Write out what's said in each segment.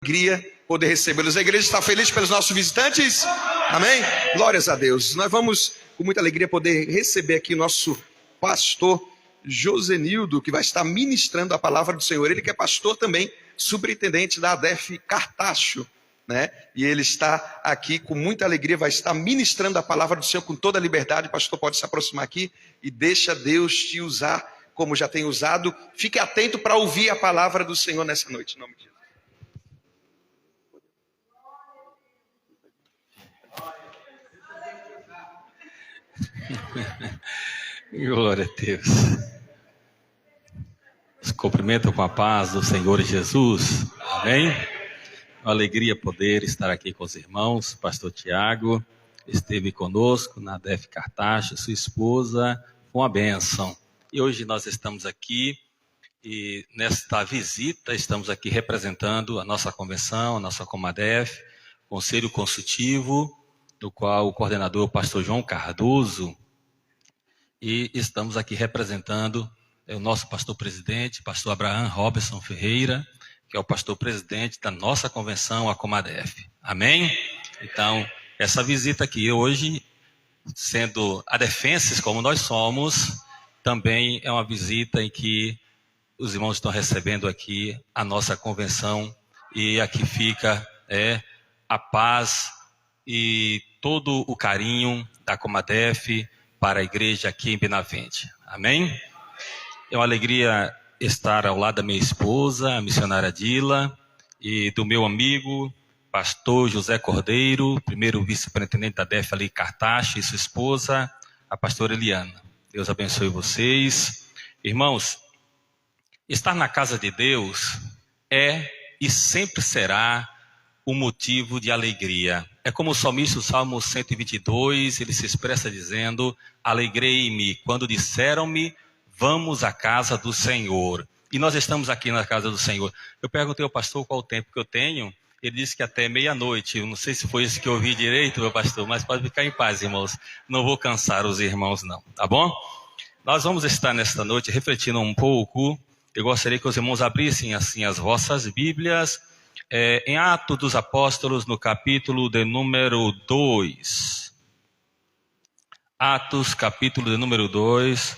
Alegria poder recebê-los. A igreja está feliz pelos nossos visitantes? Amém? Glórias a Deus. Nós vamos com muita alegria poder receber aqui o nosso pastor Josenildo, que vai estar ministrando a palavra do Senhor. Ele que é pastor também, superintendente da ADEF Cartacho, né? E ele está aqui com muita alegria, vai estar ministrando a palavra do Senhor com toda a liberdade. O pastor pode se aproximar aqui e deixa Deus te usar como já tem usado. Fique atento para ouvir a palavra do Senhor nessa noite, em nome de Jesus. Glória a Deus. Os cumprimento com a paz do Senhor Jesus. Amém? Uma alegria poder estar aqui com os irmãos. Pastor Tiago esteve conosco na ADEF Cartacho, sua esposa, uma bênção. E hoje nós estamos aqui e nesta visita estamos aqui representando a nossa convenção, a nossa Comadef, Conselho Consultivo, do qual o coordenador é o pastor João Cardoso. E estamos aqui representando o nosso pastor-presidente, pastor Abraham Robson Ferreira, que é o pastor-presidente da nossa convenção, a Comadef. Amém? Então, essa visita aqui hoje, sendo adefenses como nós somos, também é uma visita em que os irmãos estão recebendo aqui a nossa convenção, e aqui fica a paz e todo o carinho da Comadef para a igreja aqui em Benavente. Amém? É uma alegria estar ao lado da minha esposa, a missionária Dila, e do meu amigo, pastor José Cordeiro, primeiro vice-superintendente da ADEF ali Cartacho, e sua esposa, a pastora Eliana. Deus abençoe vocês. Irmãos, estar na casa de Deus é e sempre será um motivo de alegria. É como o salmista, o Salmo 122, ele se expressa dizendo: alegrei-me quando disseram-me, vamos à casa do Senhor. E nós estamos aqui na casa do Senhor. Eu perguntei ao pastor qual o tempo que eu tenho, ele disse que até meia-noite. Eu não sei se foi isso que eu ouvi direito, meu pastor, mas pode ficar em paz, irmãos. Não vou cansar os irmãos, não. Tá bom? Nós vamos estar nesta noite refletindo um pouco. Eu gostaria que os irmãos abrissem assim as vossas Bíblias, em Atos dos Apóstolos, no capítulo de número 2. Atos, capítulo de número 2.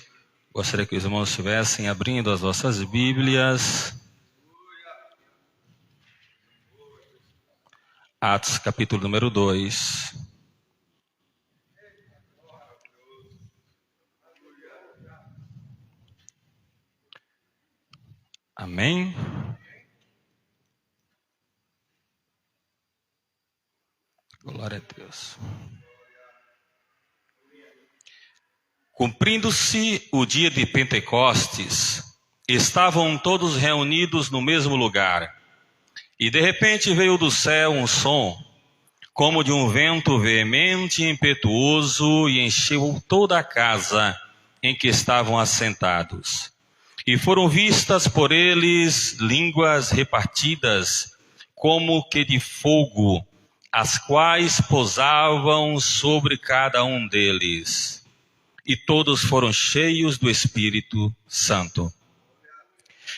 Gostaria que os irmãos estivessem abrindo as vossas Bíblias. Atos, capítulo número 2. Amém? Glória a Deus. Cumprindo-se o dia de Pentecostes, estavam todos reunidos no mesmo lugar. E de repente veio do céu um som, como de um vento veemente e impetuoso, e encheu toda a casa em que estavam assentados. E foram vistas por eles línguas repartidas, como que de fogo, as quais pousavam sobre cada um deles. E todos foram cheios do Espírito Santo.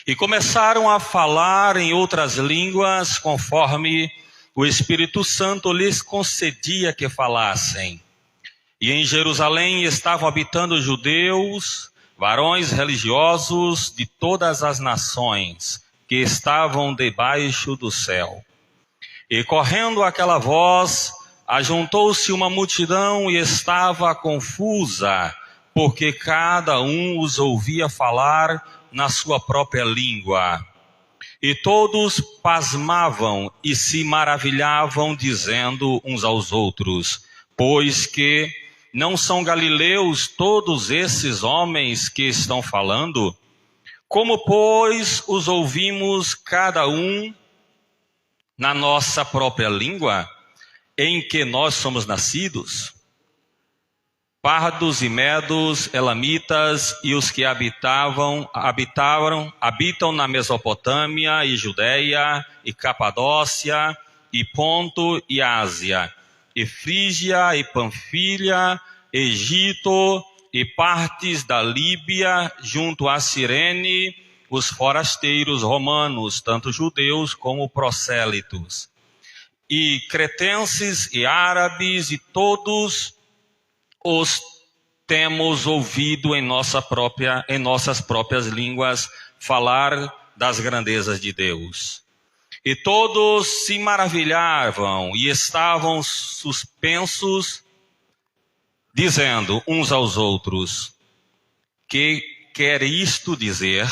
E começaram a falar em outras línguas, conforme o Espírito Santo lhes concedia que falassem. E em Jerusalém estavam habitando judeus, varões religiosos de todas as nações, que estavam debaixo do céu. E correndo aquela voz, ajuntou-se uma multidão e estava confusa, porque cada um os ouvia falar na sua própria língua. E todos pasmavam e se maravilhavam, dizendo uns aos outros: pois que não são galileus todos esses homens que estão falando? Como, pois, os ouvimos cada um na nossa própria língua, em que nós somos nascidos? Pardos e medos, elamitas e os que habitam na Mesopotâmia e Judeia e Capadócia e Ponto e Ásia, e Frígia e Panfilha, Egito e partes da Líbia junto a Cirene os forasteiros romanos, tanto judeus como prosélitos, e cretenses e árabes, e todos os temos ouvido em nossas próprias línguas falar das grandezas de Deus. E todos se maravilhavam e estavam suspensos, dizendo uns aos outros: que quer isto dizer?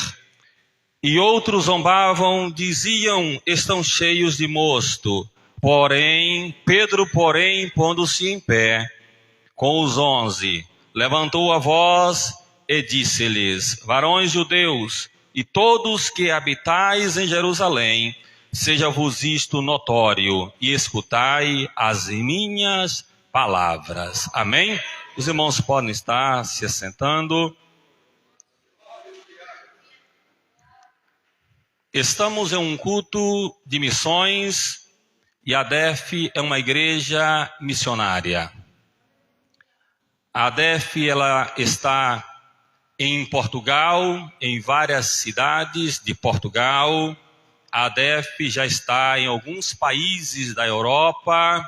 E outros zombavam, diziam: estão cheios de mosto. Pedro, pondo-se em pé com os 11, levantou a voz e disse-lhes: varões judeus, e todos que habitais em Jerusalém, seja-vos isto notório, e escutai as minhas palavras. Amém? Os irmãos podem estar se assentando. Estamos em um culto de missões e a ADEF é uma igreja missionária. A ADEF ela está em Portugal, em várias cidades de Portugal. A ADEF já está em alguns países da Europa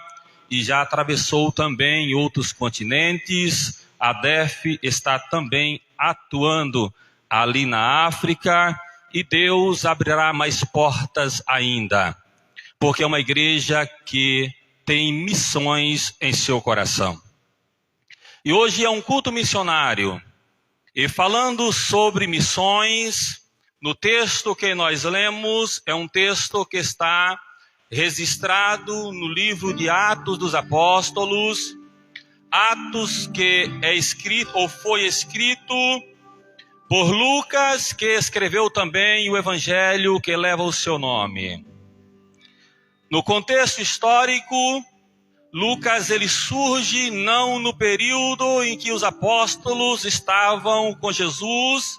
e já atravessou também outros continentes. A ADEF está também atuando ali na África e Deus abrirá mais portas ainda, porque é uma igreja que tem missões em seu coração. E hoje é um culto missionário. E falando sobre missões, no texto que nós lemos, é um texto que está registrado no livro de Atos dos Apóstolos, Atos que é escrito ou foi escrito por Lucas, que escreveu também o evangelho que leva o seu nome. No contexto histórico, Lucas ele surge não no período em que os apóstolos estavam com Jesus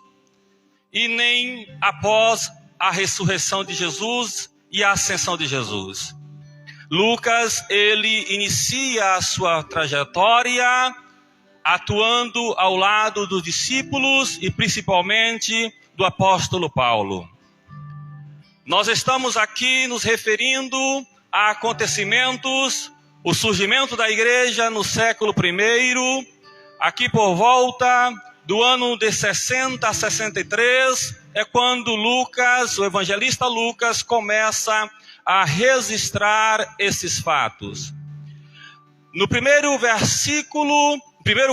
e nem após a ressurreição de Jesus e a ascensão de Jesus. Lucas ele inicia a sua trajetória atuando ao lado dos discípulos e principalmente do apóstolo Paulo. Nós estamos aqui nos referindo a acontecimentos, o surgimento da igreja no século I, aqui por volta do ano de 60 a 63, é quando Lucas, o evangelista Lucas, começa a registrar esses fatos. No primeiro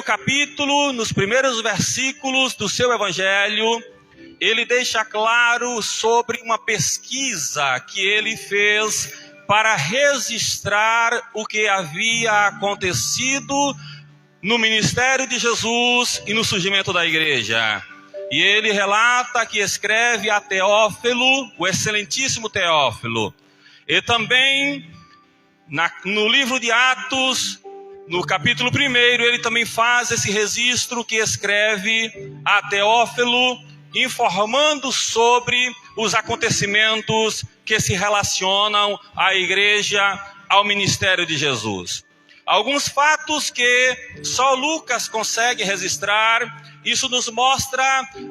capítulo, nos primeiros versículos do seu evangelho, ele deixa claro sobre uma pesquisa que ele fez para registrar o que havia acontecido no ministério de Jesus e no surgimento da igreja. E ele relata que escreve a Teófilo, o excelentíssimo Teófilo. E também no livro de Atos, no capítulo 1, ele também faz esse registro que escreve a Teófilo, informando sobre os acontecimentos que se relacionam à igreja, ao ministério de Jesus. Alguns fatos que só Lucas consegue registrar, isso nos mostra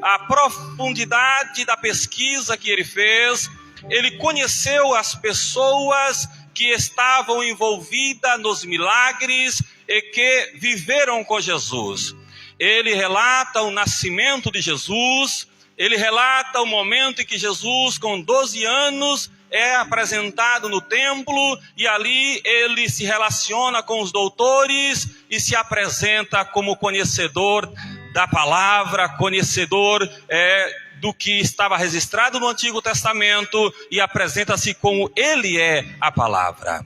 a profundidade da pesquisa que ele fez. Ele conheceu as pessoas que estavam envolvidas nos milagres e que viveram com Jesus. Ele relata o nascimento de Jesus. Ele relata o momento em que Jesus, com 12 anos, é apresentado no templo e ali ele se relaciona com os doutores e se apresenta como conhecedor da palavra, conhecedor do que estava registrado no Antigo Testamento e apresenta-se como ele é a palavra.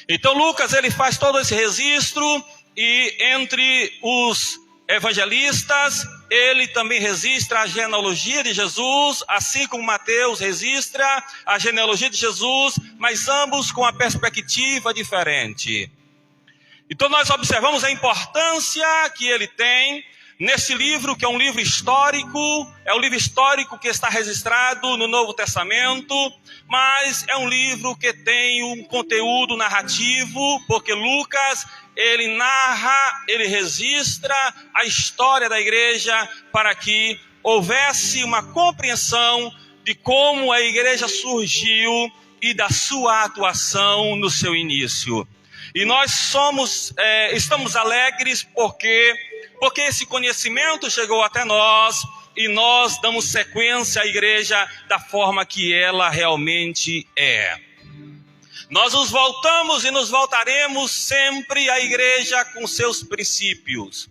Então Lucas ele faz todo esse registro e entre os evangelistas, ele também registra a genealogia de Jesus, assim como Mateus registra a genealogia de Jesus, mas ambos com uma perspectiva diferente. Então nós observamos a importância que ele tem nesse livro, que é um livro histórico, é um livro histórico que está registrado no Novo Testamento, mas é um livro que tem um conteúdo narrativo, porque Lucas ele narra, ele registra a história da igreja para que houvesse uma compreensão de como a igreja surgiu e da sua atuação no seu início. E nós estamos alegres porque esse conhecimento chegou até nós e nós damos sequência à igreja da forma que ela realmente é. Nós nos voltamos e nos voltaremos sempre à igreja com seus princípios.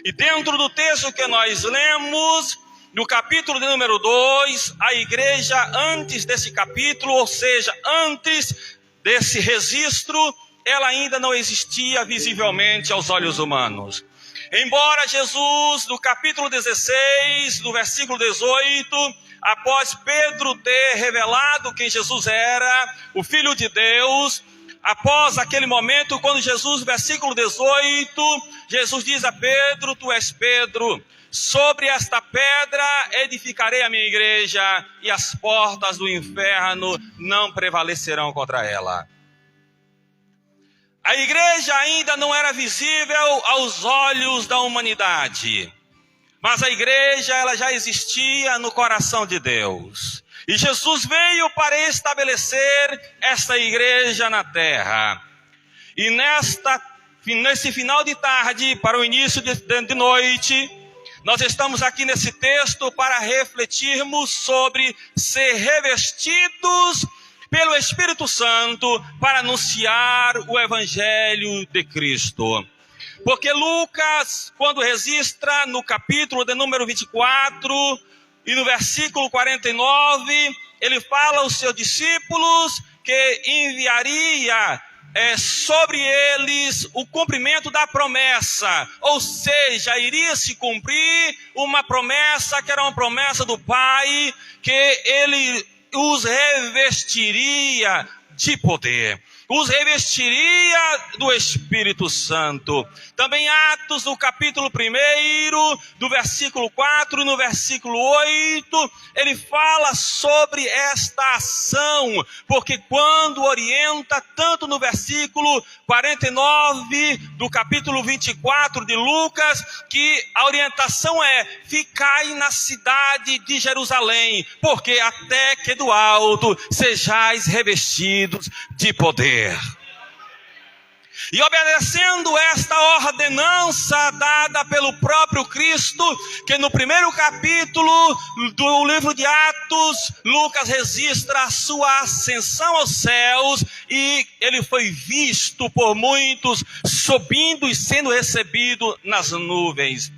E dentro do texto que nós lemos, no capítulo de número 2, a igreja antes desse capítulo, ou seja, antes desse registro, ela ainda não existia visivelmente aos olhos humanos. Embora Jesus, no capítulo 16, no versículo 18, após Pedro ter revelado quem Jesus era, o Filho de Deus, após aquele momento, quando Jesus, versículo 18, Jesus diz a Pedro: tu és Pedro, sobre esta pedra edificarei a minha igreja, e as portas do inferno não prevalecerão contra ela. A igreja ainda não era visível aos olhos da humanidade, mas a igreja ela já existia no coração de Deus. E Jesus veio para estabelecer esta igreja na terra. E nesse final de tarde, para o início de noite, nós estamos aqui nesse texto para refletirmos sobre ser revestidos pelo Espírito Santo para anunciar o Evangelho de Cristo. Porque Lucas, quando registra no capítulo de número 24 e no versículo 49, ele fala aos seus discípulos que enviaria sobre eles o cumprimento da promessa, ou seja, iria se cumprir uma promessa que era uma promessa do Pai, que ele os revestiria de poder, os revestiria do Espírito Santo. Também Atos, no capítulo 1, do versículo 4 e no versículo 8, ele fala sobre esta ação, porque quando orienta, tanto no versículo 49 do capítulo 24 de Lucas, que a orientação é: ficai na cidade de Jerusalém, porque até que do alto sejais revestidos de poder. E obedecendo esta ordenança dada pelo próprio Cristo, que no primeiro capítulo do livro de Atos, Lucas registra a sua ascensão aos céus, e ele foi visto por muitos subindo e sendo recebido nas nuvens.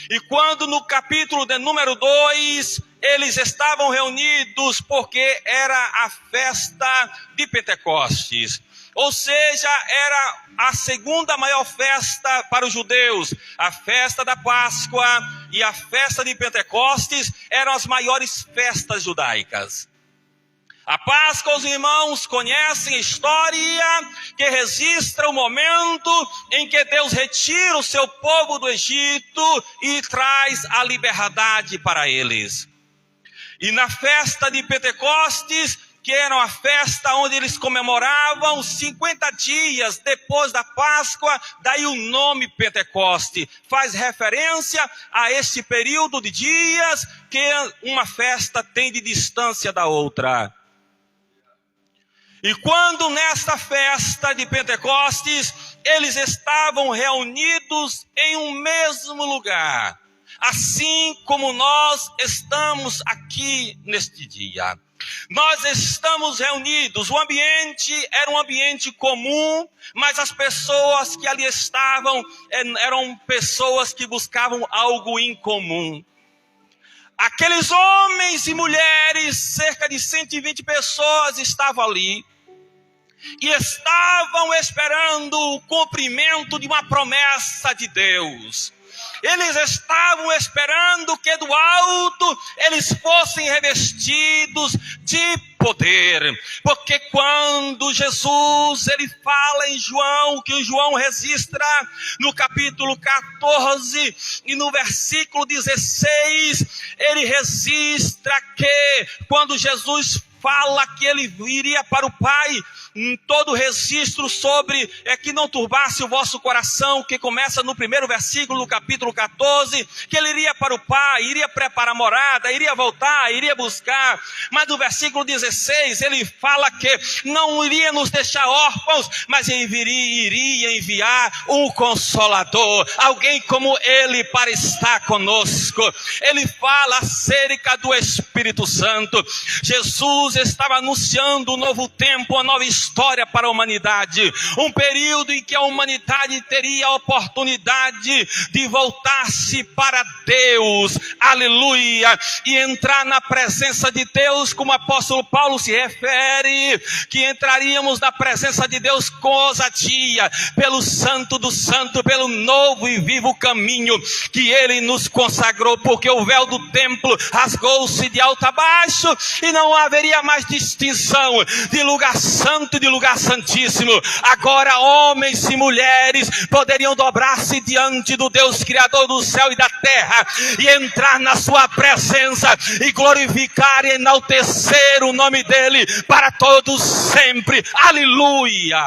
E quando no capítulo de número 2, eles estavam reunidos porque era a festa de Pentecostes. Ou seja, era a segunda maior festa para os judeus. A festa da Páscoa e a festa de Pentecostes eram as maiores festas judaicas. A Páscoa, os irmãos conhecem a história que registra o momento em que Deus retira o seu povo do Egito e traz a liberdade para eles. E na festa de Pentecostes, que era uma festa onde eles comemoravam 50 dias depois da Páscoa, daí o nome Pentecoste, faz referência a esse período de dias que uma festa tem de distância da outra. E quando nesta festa de Pentecostes, eles estavam reunidos em um mesmo lugar, assim como nós estamos aqui neste dia. Nós estamos reunidos, o ambiente era um ambiente comum, mas as pessoas que ali estavam eram pessoas que buscavam algo em comum. Aqueles homens e mulheres, cerca de 120 pessoas estavam ali, e estavam esperando o cumprimento de uma promessa de Deus. Eles estavam esperando que do alto eles fossem revestidos de poder. Porque quando Jesus, ele fala em João, que João registra no capítulo 14 e no versículo 16, ele registra que quando Jesus fala que ele iria para o Pai, em todo registro sobre que não turbasse o vosso coração, que começa no primeiro versículo do capítulo 14, que ele iria para o Pai, iria preparar morada, iria voltar, iria buscar. Mas no versículo 16 ele fala que não iria nos deixar órfãos, mas iria enviar um Consolador, alguém como ele para estar conosco. Ele fala acerca do Espírito Santo. Jesus estava anunciando um novo tempo, uma nova história para a humanidade, um período em que a humanidade teria a oportunidade de voltar-se para Deus, aleluia, e entrar na presença de Deus, como o apóstolo Paulo se refere, que entraríamos na presença de Deus com ousadia, pelo Santo do Santo, pelo novo e vivo caminho que ele nos consagrou, porque o véu do templo rasgou-se de alto a baixo, e não haveria mais distinção de lugar santo e de lugar santíssimo. Agora homens e mulheres poderiam dobrar-se diante do Deus Criador do céu e da terra, e entrar na sua presença, e glorificar e enaltecer o nome dele para todos sempre, aleluia.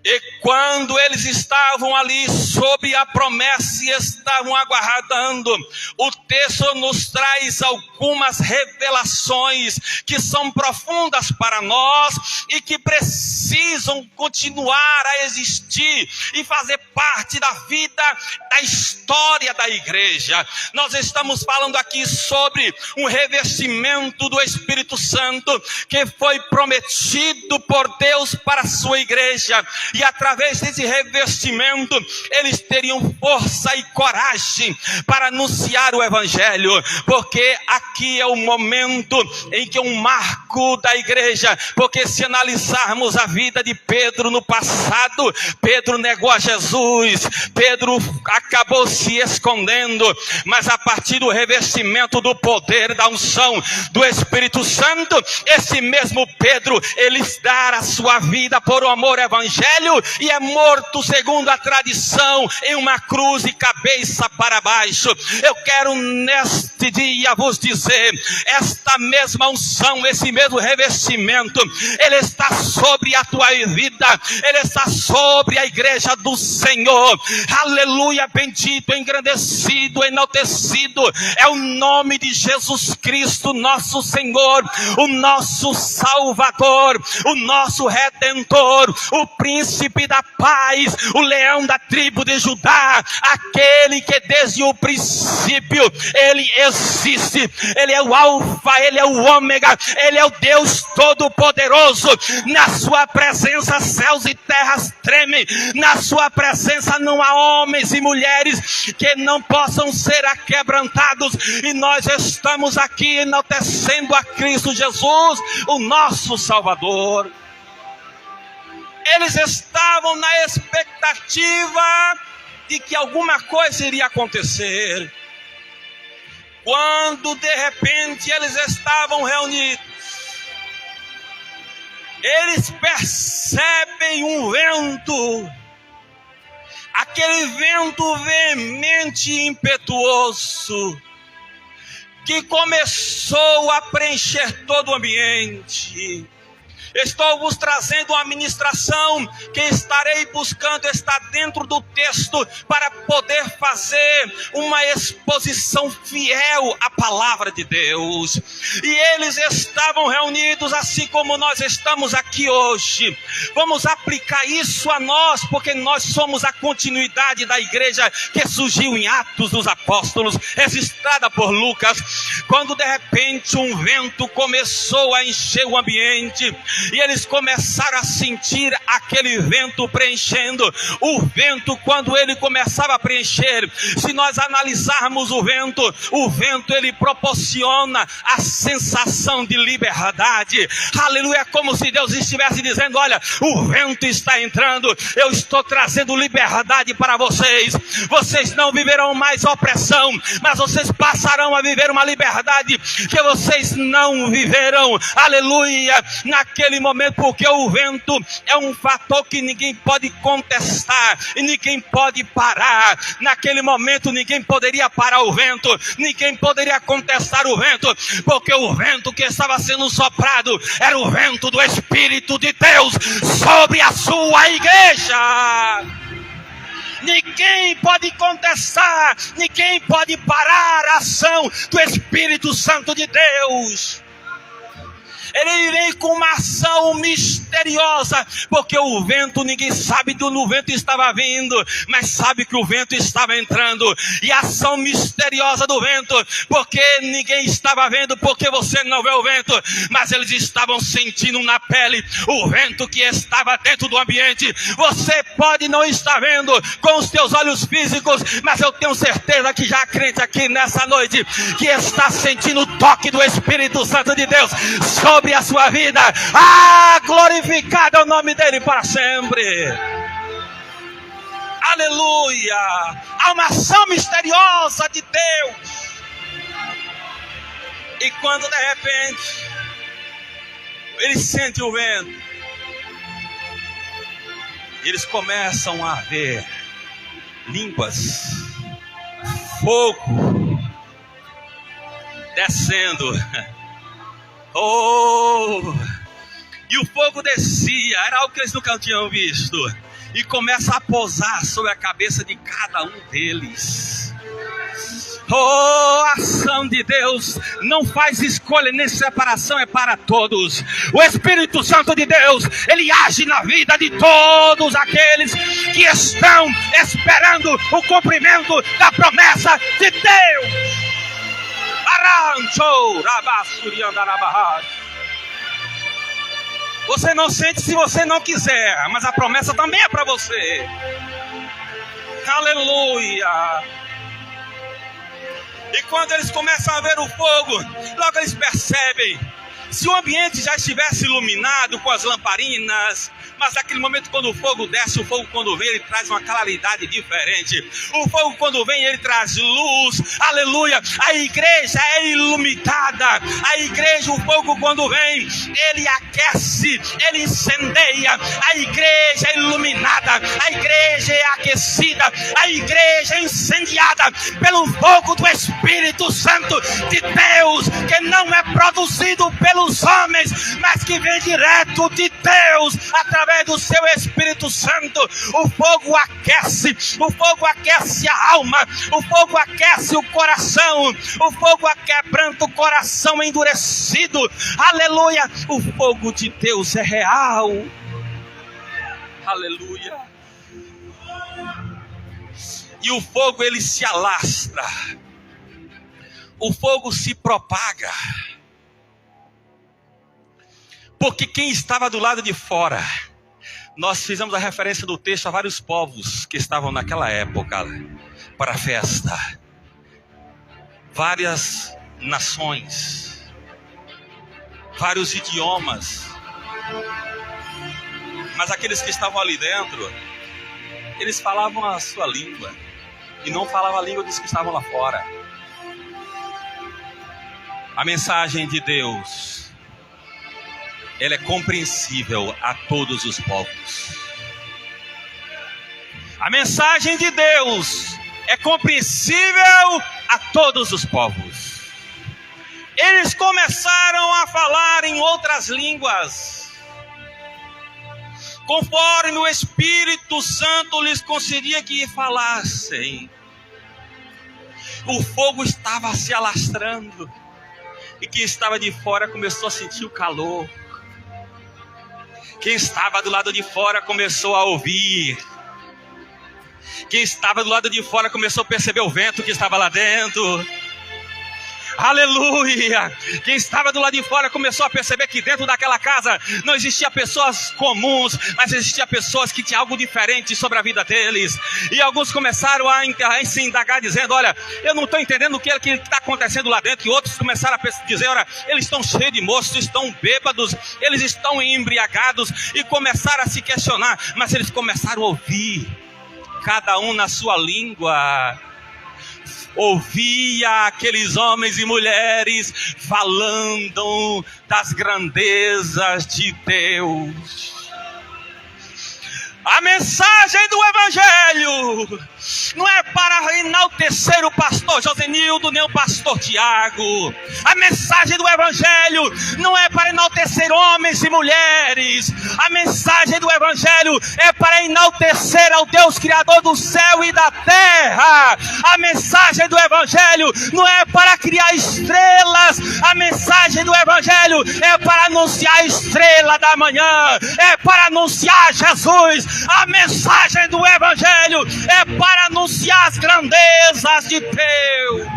E quando eles estavam ali sob a promessa e estavam aguardando, o texto nos traz algumas revelações que são profundas para nós e que precisam continuar a existir e fazer parte da vida, da história da igreja. Nós estamos falando aqui sobre um revestimento do Espírito Santo que foi prometido por Deus para a sua igreja. E através desse revestimento, eles teriam força e coragem para anunciar o Evangelho. Porque aqui é o momento em que um marco da igreja. Porque se analisarmos a vida de Pedro no passado, Pedro negou a Jesus. Pedro acabou se escondendo. Mas a partir do revestimento do poder, da unção do Espírito Santo, esse mesmo Pedro, ele dá a sua vida por amor ao Evangelho, e é morto segundo a tradição em uma cruz de cabeça para baixo. Eu quero neste dia vos dizer, esta mesma unção, esse mesmo revestimento, ele está sobre a tua vida, ele está sobre a igreja do Senhor, aleluia, bendito, engrandecido, enaltecido é o nome de Jesus Cristo, nosso Senhor, o nosso Salvador, o nosso Redentor, o Príncipe da paz, o leão da tribo de Judá, aquele que desde o princípio ele existe, ele é o alfa, ele é o ômega, ele é o Deus todo-poderoso. Na sua presença céus e terras tremem, na sua presença não há homens e mulheres que não possam ser aquebrantados, e nós estamos aqui enaltecendo a Cristo Jesus, o nosso Salvador. Eles estavam na expectativa de que alguma coisa iria acontecer. Quando de repente eles estavam reunidos, eles percebem um vento, aquele vento veemente e impetuoso, que começou a preencher todo o ambiente. Estou vos trazendo uma ministração que estarei buscando estar dentro do texto para poder fazer uma exposição fiel à palavra de Deus. E eles estavam reunidos assim como nós estamos aqui hoje. Vamos aplicar isso a nós, porque nós somos a continuidade da igreja que surgiu em Atos dos Apóstolos, registrada por Lucas. Quando de repente um vento começou a encher o ambiente, e eles começaram a sentir aquele vento preenchendo. O vento, quando ele começava a preencher, se nós analisarmos o vento ele proporciona a sensação de liberdade. Aleluia, como se Deus estivesse dizendo: olha, o vento está entrando, eu estou trazendo liberdade para vocês. Vocês não viverão mais opressão, mas vocês passarão a viver uma liberdade que vocês não viveram, aleluia, naquele momento, porque o vento é um fator que ninguém pode contestar e ninguém pode parar. Naquele momento ninguém poderia parar o vento, ninguém poderia contestar o vento, porque o vento que estava sendo soprado era o vento do Espírito de Deus sobre a sua igreja. Ninguém pode contestar, ninguém pode parar a ação do Espírito Santo de Deus. Ele vem com uma ação misteriosa, porque o vento, ninguém sabe de onde o vento estava vindo, mas sabe que o vento estava entrando. E a ação misteriosa do vento, porque ninguém estava vendo, porque você não vê o vento, mas eles estavam sentindo na pele o vento que estava dentro do ambiente. Você pode não estar vendo com os teus olhos físicos, mas eu tenho certeza que já há crente aqui nessa noite que está sentindo o toque do Espírito Santo de Deus sobre a sua vida. Glorificado é o nome dele para sempre. Aleluia. Há uma ação misteriosa de Deus. E quando de repente eles sentem o vento, eles começam a ver línguas, fogo descendo. E o fogo descia, era algo que eles nunca tinham visto, e começa a pousar sobre a cabeça de cada um deles. A ação de Deus não faz escolha nem separação, é para todos. O Espírito Santo de Deus, ele age na vida de todos aqueles que estão esperando o cumprimento da promessa de Deus. Você não sente se você não quiser, mas a promessa também é para você. Aleluia. E quando eles começam a ver o fogo, logo eles percebem. Se o ambiente já estivesse iluminado com as lamparinas, mas naquele momento quando o fogo desce, o fogo quando vem, ele traz uma claridade diferente. O fogo quando vem, ele traz luz. Aleluia. A igreja é iluminada. A igreja, o fogo quando vem, ele aquece, ele incendeia. A igreja é iluminada. A igreja é aquecida. A igreja é incendiada pelo fogo do Espírito Santo de Deus, que não é produzido pelos homens, mas que vem direto de Deus, através do seu Espírito Santo. O fogo aquece a alma, o fogo aquece o coração, o fogo quebranta o coração endurecido. Aleluia. O fogo de Deus é real. Aleluia. E o fogo, ele se alastra, o fogo se propaga, porque quem estava do lado de fora, nós fizemos a referência do texto a vários povos que estavam naquela época para a festa, várias nações, vários idiomas, mas aqueles que estavam ali dentro, eles falavam a sua língua e não falavam a língua dos que estavam lá fora. A mensagem de Deus, ela é compreensível a todos os povos. A mensagem de Deus é compreensível a todos os povos. Eles começaram a falar em outras línguas, conforme o Espírito Santo lhes concedia que falassem. O fogo estava se alastrando, e quem estava de fora começou a sentir o calor. Quem estava do lado de fora começou a ouvir. Quem estava do lado de fora começou a perceber o vento que estava lá dentro. Aleluia! Quem estava do lado de fora começou a perceber que dentro daquela casa não existia pessoas comuns, mas existia pessoas que tinham algo diferente sobre a vida deles. E alguns começaram a se indagar, dizendo: olha, eu não estou entendendo o que está acontecendo lá dentro. E outros começaram a dizer: olha, eles estão cheios de moços, estão bêbados, eles estão embriagados. E começaram a se questionar, mas eles começaram a ouvir, cada um na sua língua. ouvia aqueles homens e mulheres falando das grandezas de Deus. A mensagem do Evangelho não é para enaltecer o pastor Josenildo nem o pastor Tiago. A mensagem do Evangelho não é para enaltecer homens e mulheres. A mensagem do Evangelho é para enaltecer ao Deus Criador do céu e da terra. A mensagem do Evangelho não é para criar estrelas. A mensagem do Evangelho é para anunciar a estrela da manhã. É para anunciar Jesus. A mensagem do Evangelho é para anunciar as grandezas de Deus.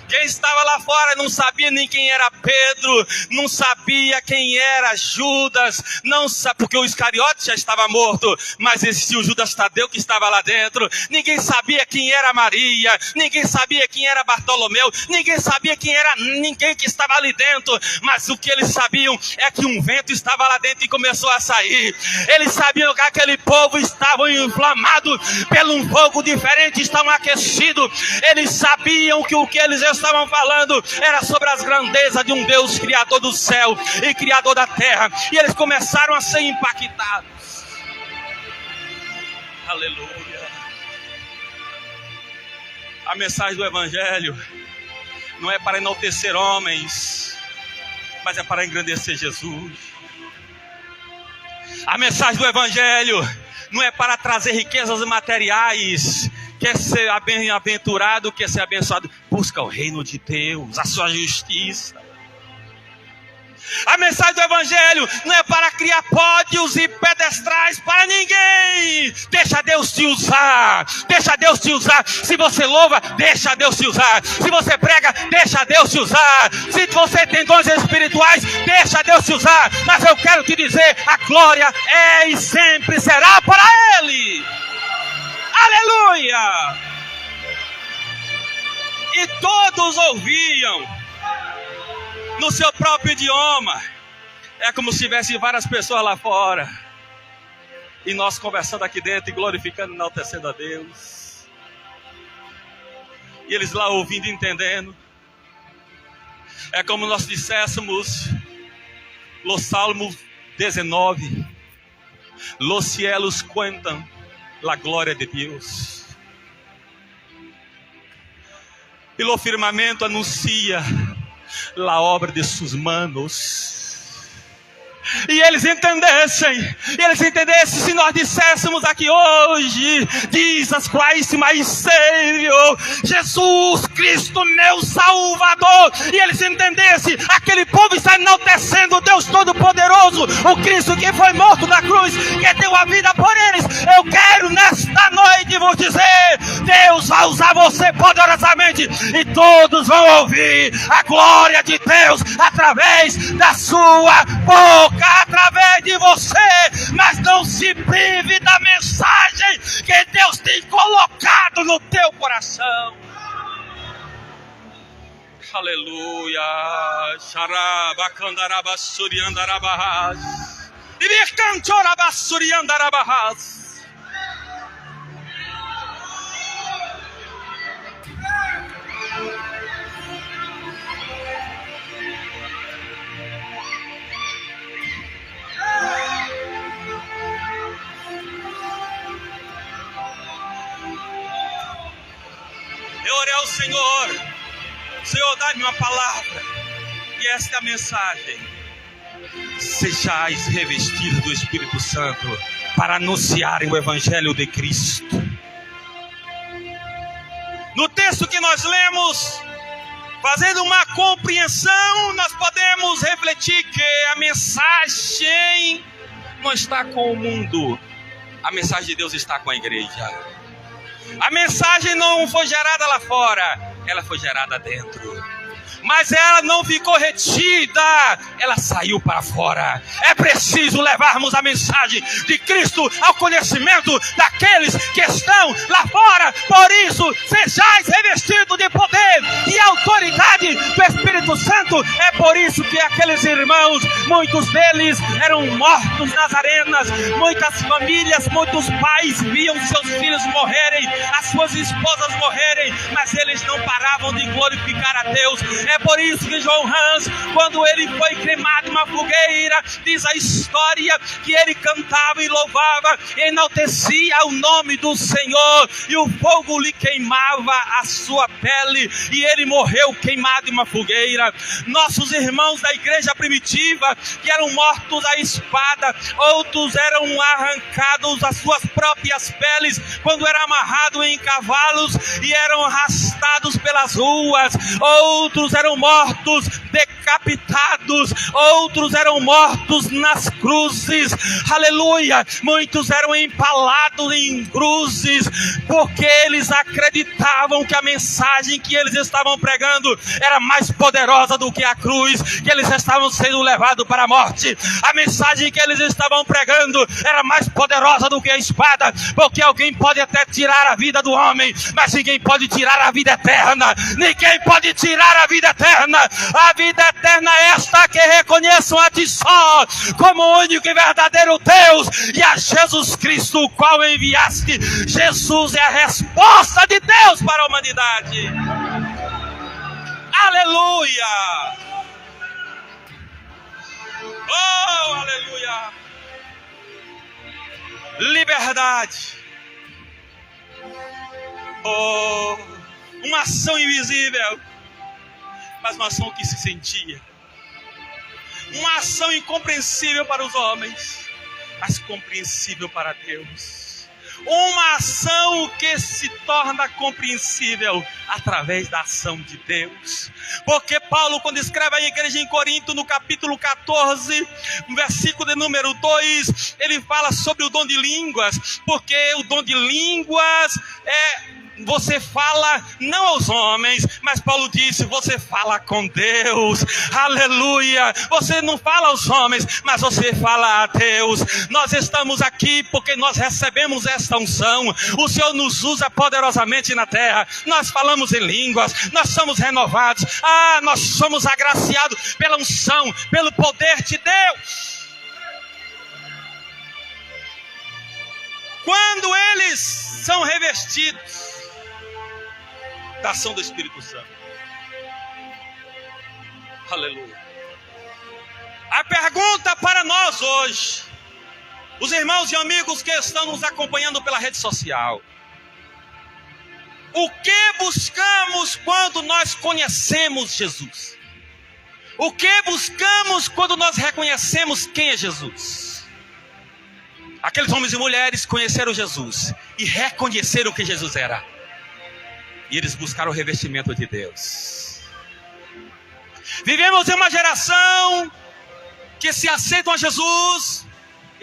Quem estava lá fora não sabia nem quem era Pedro, não sabia quem era Judas, não sabia, porque o Iscariote já estava morto, mas existia o Judas Tadeu que estava lá dentro. Ninguém sabia quem era Maria, ninguém sabia quem era Bartolomeu, ninguém sabia quem era ninguém que estava ali dentro, mas o que eles sabiam é que um vento estava lá dentro e começou a sair. Eles sabiam que aquele povo estava inflamado pelo um fogo diferente, estavam aquecidos. Eles sabiam que o que eles estavam falando era sobre as grandezas de um Deus criador do céu e criador da terra, e eles começaram a ser impactados. Aleluia. A mensagem do Evangelho não é para enaltecer homens, mas é para engrandecer Jesus. A mensagem do Evangelho não é para trazer riquezas materiais. Quer ser bem-aventurado, quer ser abençoado, busca o reino de Deus, a sua justiça. A mensagem do Evangelho não é para criar pódios e pedestrais para ninguém. Deixa Deus te usar, deixa Deus te usar. Se você louva, deixa Deus te usar. Se você prega, deixa Deus te usar. Se você tem dons espirituais, deixa Deus te usar. Mas eu quero te dizer, a glória é e sempre será para Ele. Aleluia! E todos ouviam no seu próprio idioma. É como se tivesse várias pessoas lá fora e nós conversando aqui dentro e glorificando e enaltecendo a Deus. E eles lá ouvindo e entendendo. É como nós disséssemos no Salmo 19: Los cielos cuentan la glória de Deus, e o firmamento anuncia la obra de suas manos. E eles entendessem, se nós disséssemos aqui hoje, Jesus Christ, my Savior, Jesus Cristo, meu Salvador, e eles entendessem, aquele povo está enaltecendo o Deus Todo-Poderoso, o Cristo que foi morto na cruz, que deu a vida por eles. Eu quero nesta noite vos dizer, Deus vai usar você poderosamente, e todos vão ouvir a glória de Deus, através da sua boca, através de você. Mas não se prive da mensagem que Deus tem colocado no teu coração. Aleluia. Xarabacandarabassuriandarabahas. Ibicanchorabassuriandarabahas. Eu orei ao Senhor, dá-me uma palavra, e esta é a mensagem: sejais revestidos do Espírito Santo para anunciarem o Evangelho de Cristo. No texto que nós lemos, fazendo uma compreensão, nós podemos refletir que a mensagem não está com o mundo, a mensagem de Deus está com a igreja. A mensagem não foi gerada lá fora, ela foi gerada dentro. mas ela não ficou retida, ela saiu para fora. É preciso levarmos a mensagem de Cristo ao conhecimento daqueles que estão lá fora. Por isso, sejais revestidos de poder e autoridade do Espírito Santo. É por isso que aqueles irmãos, muitos deles eram mortos nas arenas. Muitas famílias, muitos pais viam seus filhos morrerem, as suas esposas morrerem, mas eles não paravam de glorificar a Deus. É por isso que João Hans, quando ele foi cremado em uma fogueira, diz a história que ele cantava e louvava, enaltecia o nome do Senhor, e o fogo lhe queimava a sua pele, e ele morreu queimado em uma fogueira. Nossos irmãos da igreja primitiva, que eram mortos à espada, outros eram arrancados as suas próprias peles, quando eram amarrados em cavalos e eram arrastados pelas ruas. Outros eram mortos decapitados, outros eram mortos nas cruzes, aleluia. Muitos eram empalados em cruzes, porque eles acreditavam que a mensagem que eles estavam pregando era mais poderosa do que a cruz, que eles estavam sendo levados para a morte. A mensagem que eles estavam pregando era mais poderosa do que a espada, porque alguém pode até tirar a vida do homem, mas ninguém pode tirar a vida eterna. Ninguém pode tirar a vida eterna. A vida eterna é esta, que reconheçam a ti só como o único e verdadeiro Deus, e a Jesus Cristo, o qual enviaste. Jesus é a resposta de Deus para a humanidade. Aleluia! Oh, aleluia! Liberdade. Oh, uma ação invisível, mas uma ação que se sentia. Uma ação incompreensível para os homens, mas compreensível para Deus. Uma ação que se torna compreensível através da ação de Deus. Porque Paulo, quando escreve à igreja em Corinto, no capítulo 14, no versículo de número 2, ele fala sobre o dom de línguas. Porque o dom de línguas você fala não aos homens, mas Paulo disse, você fala com Deus. Aleluia! Você não fala aos homens, mas você fala a Deus. Nós estamos aqui porque nós recebemos esta unção. O Senhor nos usa poderosamente na terra. Nós falamos em línguas, nós somos renovados. Nós somos agraciados pela unção, pelo poder de Deus. Quando eles são revestidos da ação do Espírito Santo. Aleluia. A pergunta para nós hoje, os irmãos e amigos que estão nos acompanhando pela rede social: o que buscamos quando nós conhecemos Jesus? O que buscamos quando nós reconhecemos quem é Jesus? Aqueles homens e mulheres conheceram Jesus e reconheceram que Jesus era. E eles buscaram o revestimento de Deus. Vivemos em uma geração que se aceitam a Jesus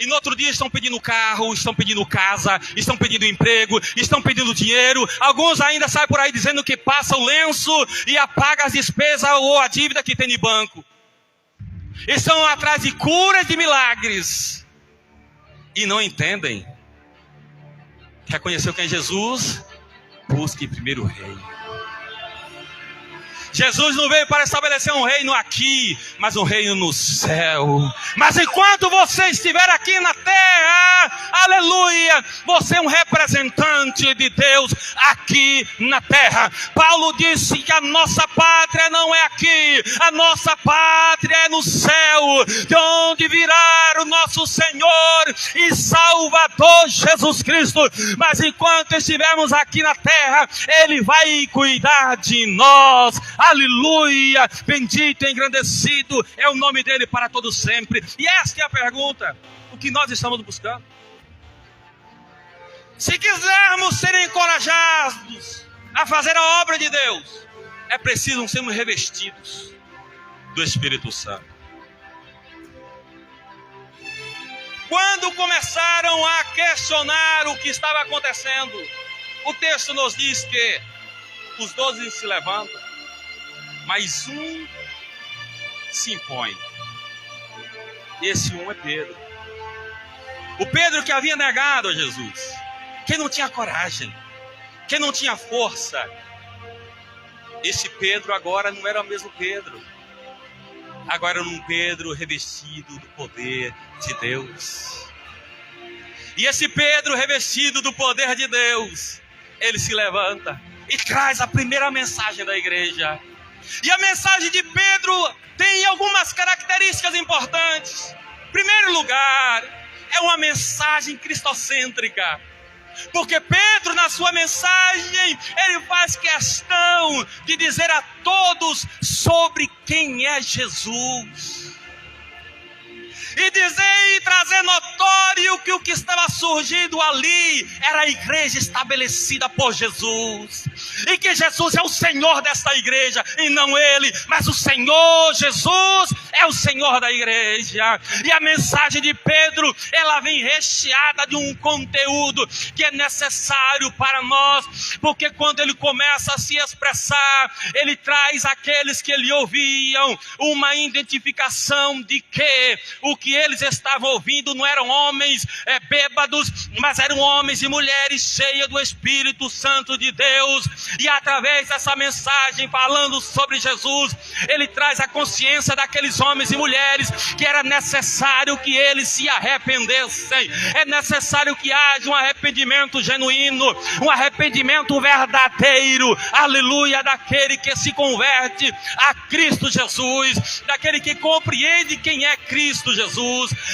e no outro dia estão pedindo carro, estão pedindo casa, estão pedindo emprego, estão pedindo dinheiro. Alguns ainda saem por aí dizendo que passa o lenço e apaga as despesas ou a dívida que tem no banco. Estão atrás de curas, de milagres. E não entendem. Reconheceu quem é Jesus? Busque primeiro o reino. Jesus não veio para estabelecer um reino aqui, mas um reino no céu. Mas enquanto você estiver aqui na terra, aleluia, você é um representante de Deus aqui na terra. Paulo disse que a nossa pátria não é aqui, a nossa pátria é no céu, de onde virá o nosso Senhor e Salvador Jesus Cristo. Mas enquanto estivermos aqui na terra, Ele vai cuidar de nós. Aleluia, bendito e engrandecido é o nome dele para todo sempre. E esta é a pergunta: o que nós estamos buscando? Se quisermos ser encorajados a fazer a obra de Deus, é preciso sermos revestidos do Espírito Santo. Quando começaram a questionar o que estava acontecendo, o texto nos diz que os 12 se levantam. mas um se impõe. Esse um é Pedro. O Pedro que havia negado a Jesus, que não tinha coragem, que não tinha força. Esse Pedro agora não era o mesmo Pedro. Agora era um Pedro revestido do poder de Deus. E esse Pedro revestido do poder de Deus, ele se levanta e traz a primeira mensagem da igreja. E a mensagem de Pedro tem algumas características importantes. Em primeiro lugar, é uma mensagem cristocêntrica. Porque Pedro, na sua mensagem, ele faz questão de dizer a todos sobre quem é Jesus. E dizer e trazer notório que o que estava surgindo ali era a igreja estabelecida por Jesus. E que Jesus é o Senhor desta igreja, e não ele, mas o Senhor Jesus é o Senhor da igreja. E a mensagem de Pedro, ela vem recheada de um conteúdo que é necessário para nós, porque quando ele começa a se expressar, ele traz àqueles que ele ouviam uma identificação de que o que eles estavam ouvindo não eram homens bêbados, mas eram homens e mulheres cheias do Espírito Santo de Deus. E através dessa mensagem falando sobre Jesus, ele traz a consciência daqueles homens e mulheres que era necessário que eles se arrependessem. É necessário que haja um arrependimento genuíno, um arrependimento verdadeiro, aleluia, daquele que se converte a Cristo Jesus, daquele que compreende quem é Cristo Jesus.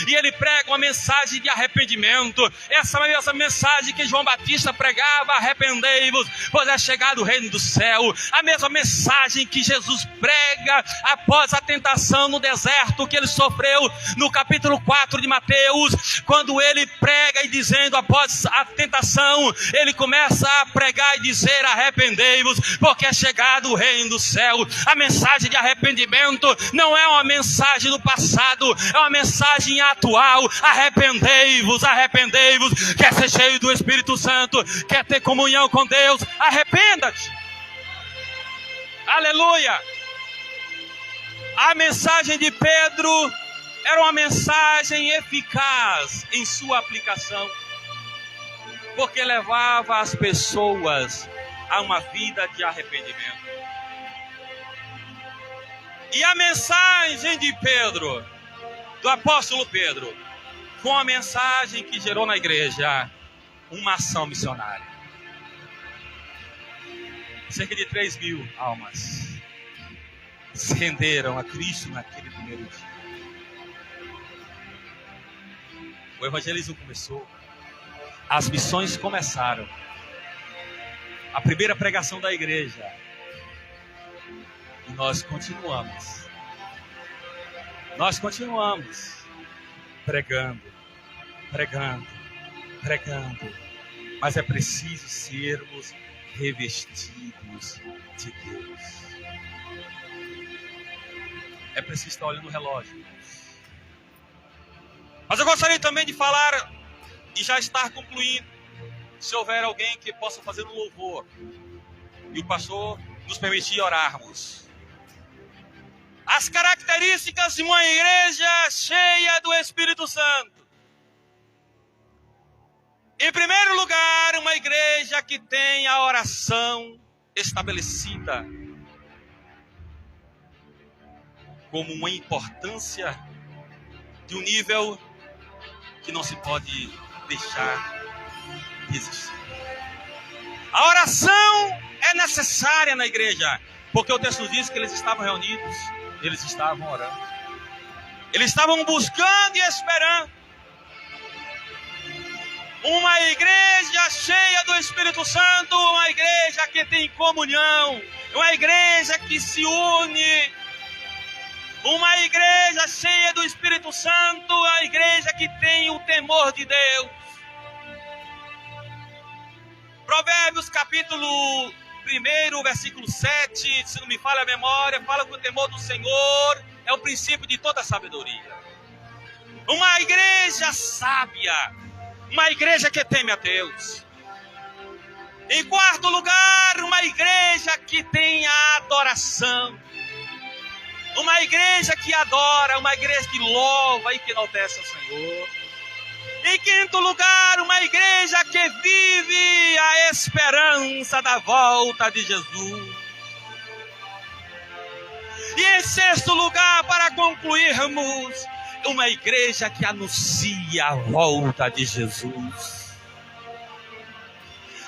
E ele prega uma mensagem de arrependimento, essa mesma mensagem que João Batista pregava: arrependei-vos, pois é chegado o reino do céu. A mesma mensagem que Jesus prega após a tentação no deserto, que ele sofreu no capítulo 4 de Mateus, quando ele prega e dizendo, após a tentação, ele começa a pregar e dizer: arrependei-vos, porque é chegado o reino do céu. A mensagem de arrependimento não é uma mensagem do passado, é uma mensagem atual. Arrependei-vos, arrependei-vos. Quer ser cheio do Espírito Santo, quer ter comunhão com Deus, arrependa-te. Aleluia. A mensagem de Pedro era uma mensagem eficaz em sua aplicação, porque levava as pessoas a uma vida de arrependimento. E a mensagem de Pedro, do apóstolo Pedro, foi uma mensagem que gerou na igreja uma ação missionária. Cerca de 3.000 almas se renderam a Cristo naquele primeiro dia. O evangelismo começou, as missões começaram, a primeira pregação da igreja, e nós continuamos pregando, mas é preciso sermos revestidos de Deus. É preciso estar olhando o relógio. Mas eu gostaria também de falar, e já estar concluindo, se houver alguém que possa fazer um louvor, e o pastor nos permitir orarmos. As características de uma igreja cheia do Espírito Santo. Em primeiro lugar, uma igreja que tem a oração estabelecida como uma importância de um nível que não se pode deixar de existir. A oração é necessária na igreja, porque o texto diz que eles estavam reunidos, eles estavam orando, eles estavam buscando e esperando. Uma igreja cheia do Espírito Santo, uma igreja que tem comunhão, uma igreja que se une, uma igreja cheia do Espírito Santo, uma igreja que tem o temor de Deus. Provérbios capítulo 1, versículo 7, se não me falha a memória, fala que o temor do Senhor é o princípio de toda sabedoria. Uma igreja sábia, uma igreja que teme a Deus. Em quarto lugar, uma igreja que tem a adoração. Uma igreja que adora, uma igreja que louva e que enaltece o Senhor. Em quinto lugar, uma igreja que vive a esperança da volta de Jesus. E em sexto lugar, para concluirmos, uma igreja que anuncia a volta de Jesus.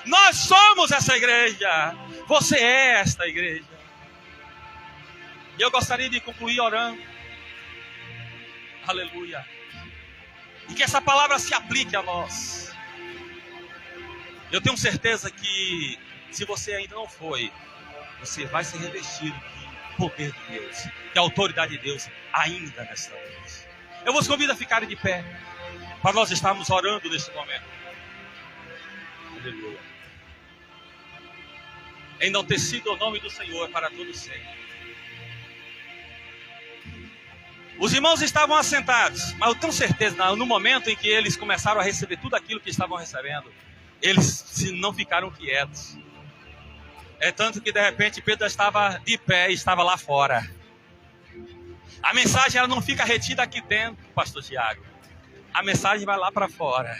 Nós somos essa igreja. Você é esta igreja. E eu gostaria de concluir orando. Aleluia. E que essa palavra se aplique a nós. Eu tenho certeza que, se você ainda não foi, você vai ser revestido de poder de Deus, de autoridade de Deus, ainda nesta noite. Eu vos convido a ficarem de pé, para nós estarmos orando neste momento. Aleluia. Enaltecido o nome do Senhor para todo sempre. Os irmãos estavam assentados, mas eu tenho certeza, no momento em que eles começaram a receber tudo aquilo que estavam recebendo, eles não ficaram quietos. É tanto que de repente Pedro estava de pé e estava lá fora. A mensagem ela não fica retida aqui dentro, pastor Tiago. A mensagem vai lá para fora.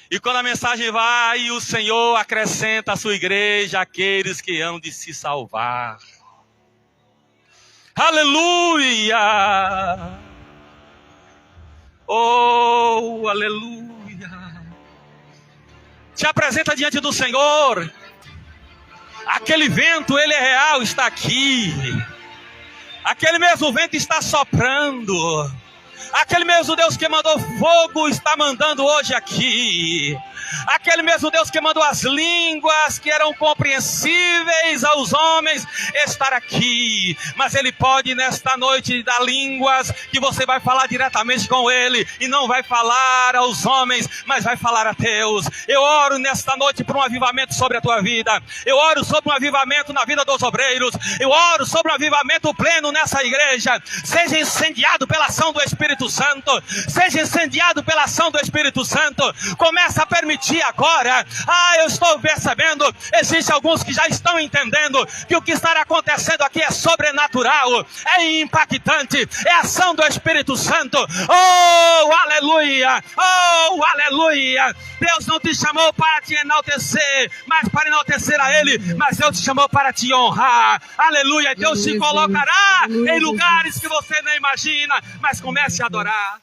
E quando a mensagem vai, o Senhor acrescenta à sua igreja aqueles que hão de se salvar. Aleluia! Oh, aleluia! Te apresenta diante do Senhor. Aquele vento, ele é real, está aqui. Aquele mesmo vento está soprando. Aquele mesmo Deus que mandou fogo está mandando hoje aqui. Aquele mesmo Deus que mandou as línguas que eram compreensíveis aos homens estar aqui. Mas Ele pode nesta noite dar línguas que você vai falar diretamente com Ele. E não vai falar aos homens, mas vai falar a Deus. Eu oro nesta noite por um avivamento sobre a tua vida. Eu oro sobre um avivamento na vida dos obreiros. Eu oro sobre um avivamento pleno nessa igreja. Seja incendiado pela ação do Espírito Santo. Seja incendiado pela ação do Espírito Santo. Começa a permitir agora. Eu estou percebendo. Existem alguns que já estão entendendo que o que está acontecendo aqui é sobrenatural, é impactante, é a ação do Espírito Santo. Oh, aleluia! Oh, aleluia! Deus não te chamou para te enaltecer, mas para enaltecer a Ele. Mas Deus te chamou para te honrar. Aleluia! Deus te colocará em lugares que você não imagina. Mas comece a adorar.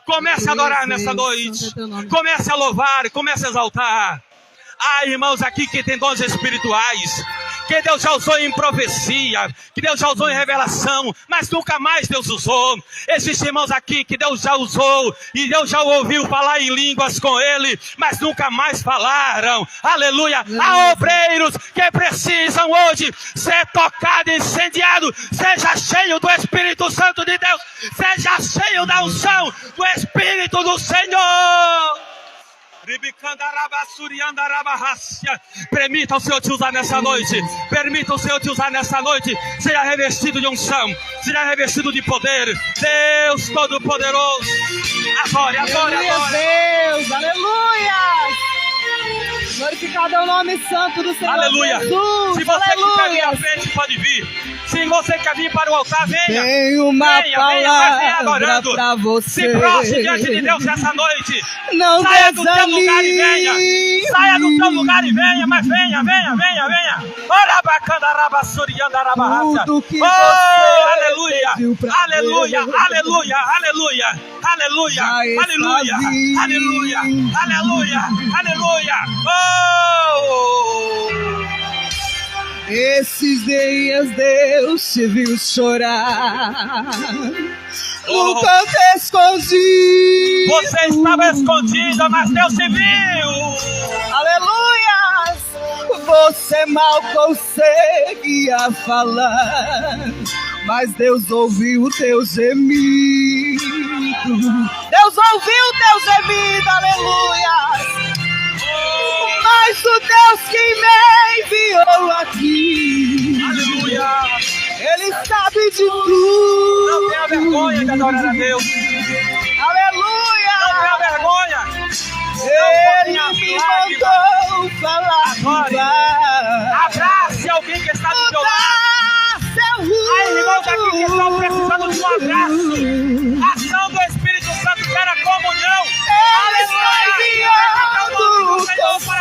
Comece a adorar nessa noite. Comece a louvar, comece a exaltar. Há irmãos aqui que têm dons espirituais, que Deus já usou em profecia, que Deus já usou em revelação, mas nunca mais Deus usou. Existem irmãos aqui que Deus já usou, e Deus já ouviu falar em línguas com ele, mas nunca mais falaram. Aleluia! Há obreiros que precisam hoje ser tocados, incendiados. Seja cheio do Espírito Santo de Deus, seja cheio da unção do Espírito do Senhor. Permita o Senhor te usar nessa noite. Permita o Senhor te usar nessa noite. Seja revestido de unção, seja revestido de poder. Deus Todo-Poderoso. Adore, adore, adore. Deus, aleluia. Glorificado é o nome santo do Senhor. Aleluia. Jesus. Se você Aleluia. que quer vir à frente, pode vir. Se você quer vir para o altar, venha. Tem uma venha, palavra venha adorando. pra você. Se prostre diante de Deus essa noite. Não saia do teu desanime. lugar e venha. Saia do teu lugar e venha, mas venha, venha, venha, venha. Tudo que Oh, você aleluia, pediu pra aleluia, Deus. aleluia, aleluia, aleluia, Já está aleluia, vindo. aleluia, aleluia, aleluia. Oh! Esses dias Deus te viu chorar no canto escondido. Você estava escondida, mas Deus te viu. Aleluia! Você mal conseguia falar, mas Deus ouviu o teu gemido. Deus ouviu o teu gemido, aleluia! Mas o Deus que me enviou aqui, Aleluia. Ele sabe de tudo. Não tenha vergonha de adorar a Deus. Aleluia! Não tenha vergonha. Ele me mandou falar. Adore. Abrace alguém que está do seu lado. Seu Há irmãos aqui que estão precisando de um abraço. Ação do Espírito Santo, quer a comunhão. Aleluia.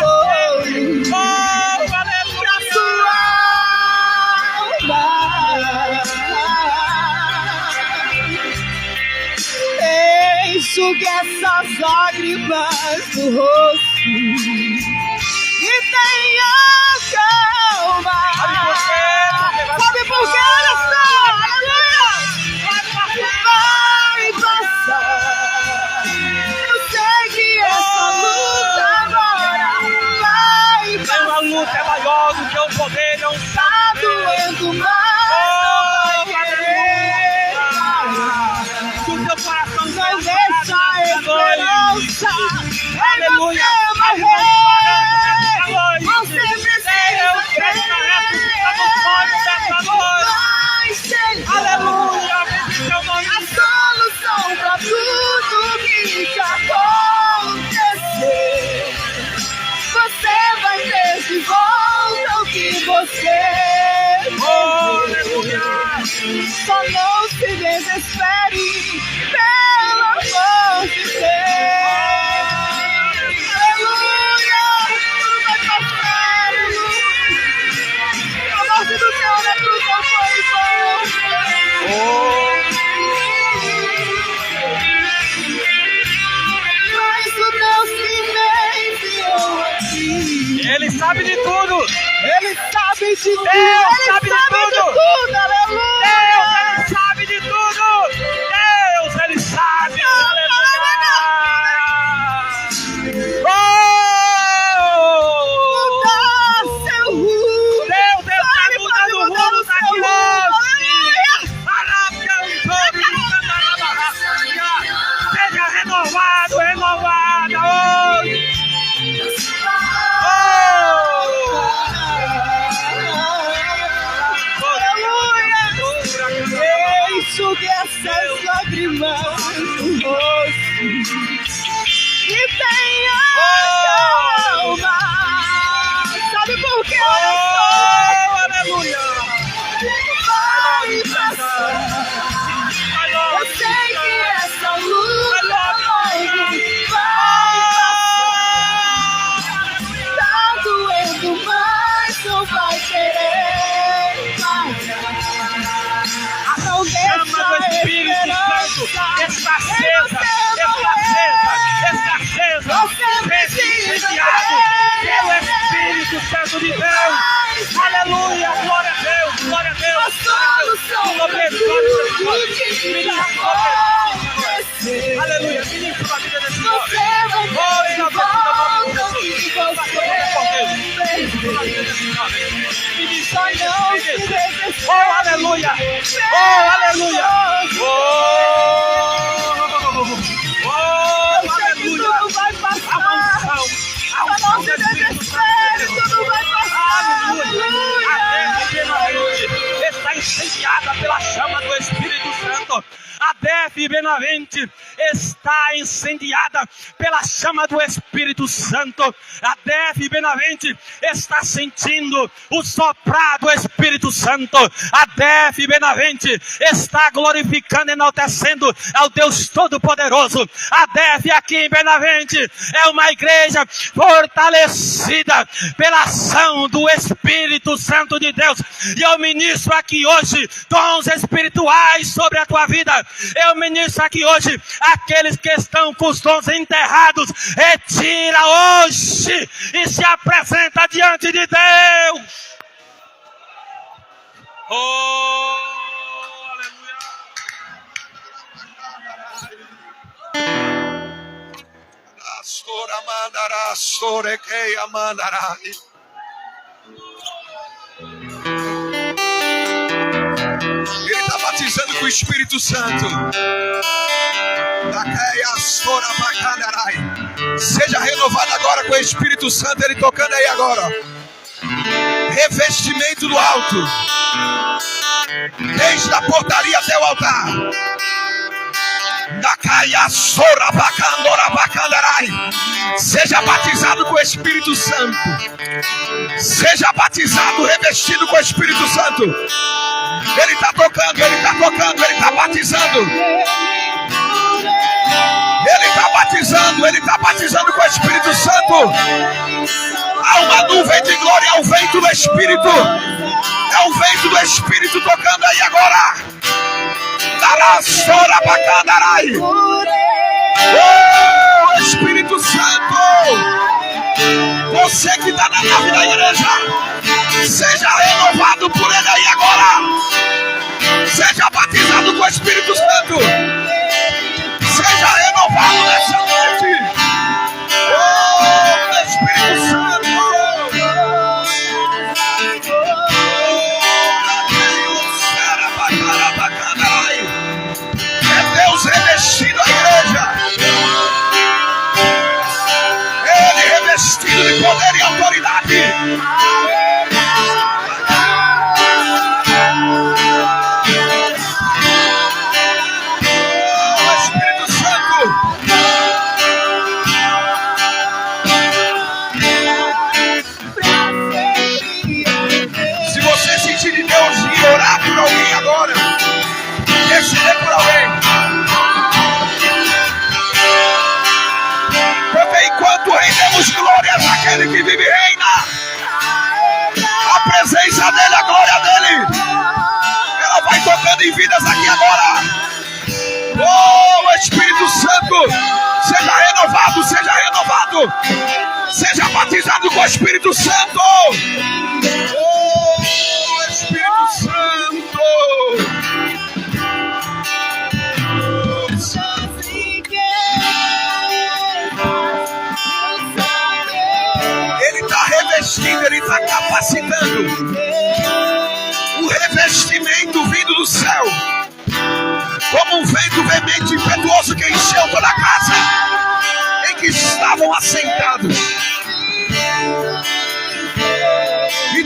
Oh, aleluia. Enxugue essas lágrimas do rosto e tenha calma. Sabe por quê? Olha só, aleluia! Vai passar. Eu sei que essa luta agora vai passar. Uma luta é maior do que o poder, não Tá doendo mais. Não deixa a esperança em você morrer. Você precisa crer. Aleluia. A solução pra tudo que te acontecer. Você vai ter de volta o que você perdeu. Só não se desespere, pelo amor de Deus. Aleluia, tudo vai passar. A morte do Senhor na cruz não foi bom. Mas o Deus que me enviou aqui, Ele sabe de tudo. Ele sabe de tudo. Deus Ele sabe de sabe de tudo. tudo. Aleluia. Deus, Ele sabe de tudo. Deus, Ele sabe. Aleluia. Mudar seu rumo. Deus está mudando o rumo daqui hoje. Seja renovado, renovada hoje. Enxugue essas lágrimas do rosto e tenha calma. Sabe por quê? Aleluia. Vai passar. Eu sei que essa luta vai passar. Tá doendo, mas não vai querer parar. Não Chama do Espírito Santo, está acesa, está acesa, seja incendiado pelo Espírito Santo de Deus. Aleluia, glória a Deus, glória a Deus. A solução para tudo que te acontecer. Aleluia, ministra a vida desse homem. Você vai ter de volta o que você perdeu. Só não se desespere. Oh, aleluia! Oh, aleluia! Oh, aleluia! Tudo vai passar. Só não se desespere, tudo vai passar. Aleluia! A terra está incendiada pela chama do Espírito Santo. A DF Benavente está incendiada pela chama do Espírito Santo. A DF Benavente está sentindo o soprar do Espírito Santo. A DF Benavente está glorificando e enaltecendo ao Deus Todo-Poderoso. A DF aqui em Benavente é uma igreja fortalecida pela ação do Espírito Santo de Deus. E eu ministro aqui hoje dons espirituais sobre a tua vida. Eu ministro aqui hoje aqueles que estão com os dons enterrados. Retira hoje e se apresenta diante de Deus. Oh, aleluia. Ele está batizando com o Espírito Santo. Seja renovado agora com o Espírito Santo. Ele tocando aí agora. Revestimento do alto, desde a portaria até o altar. Seja batizado com o Espírito Santo. Seja batizado, revestido com o Espírito Santo. Ele está tocando, ele está tocando, ele está batizando. Ele está batizando, ele está batizando com o Espírito Santo. Há uma nuvem de glória, é o vento do Espírito. É o vento do Espírito tocando aí agora. Oh, Espírito Santo, você que está na nave da igreja, seja renovado por ele aí agora. Seja batizado com o Espírito Santo. Seja renovado nessa noite. Oh, Espírito Santo. É Deus revestindo a igreja. Ele revestido de poder e autoridade. Orar por alguém agora, receber por alguém, porque enquanto rendemos glórias àquele que vive e reina, a presença dele, a glória dele, ela vai tocando em vidas aqui agora. Oh, Espírito Santo, seja renovado, seja renovado, seja batizado com o Espírito Santo. Espírito Santo, ele está revestindo, ele está capacitando. O revestimento vindo do céu, como um vento veemente e impetuoso que encheu toda a casa em que estavam assentados. E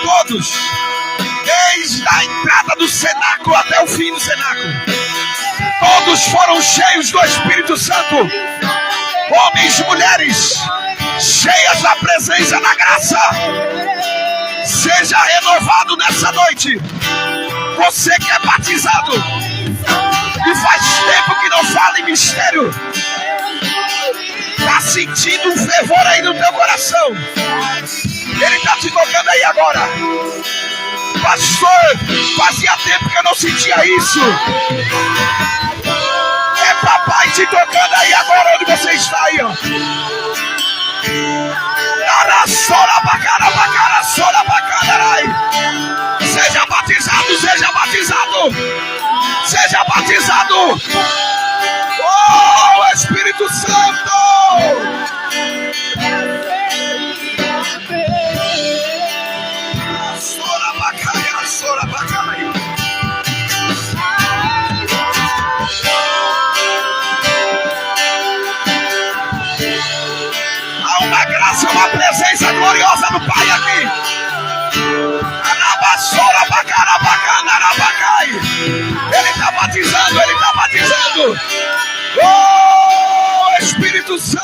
todos, desde a entrada do cenáculo até o fim do cenáculo, todos foram cheios do Espírito Santo, homens e mulheres, cheias da presença da graça. Seja renovado nessa noite, você que é batizado e faz tempo que não fala em mistério, está sentindo um fervor aí no teu coração. Ele está te tocando aí agora. Pastor, fazia tempo que eu não sentia isso. É papai te tocando aí agora onde você está aí, ó. Seja batizado, seja batizado. Seja batizado. Oh, Espírito Santo. Há uma graça, uma presença gloriosa do Pai aqui. Ele está batizando, ele está batizando. Oh, Espírito Santo.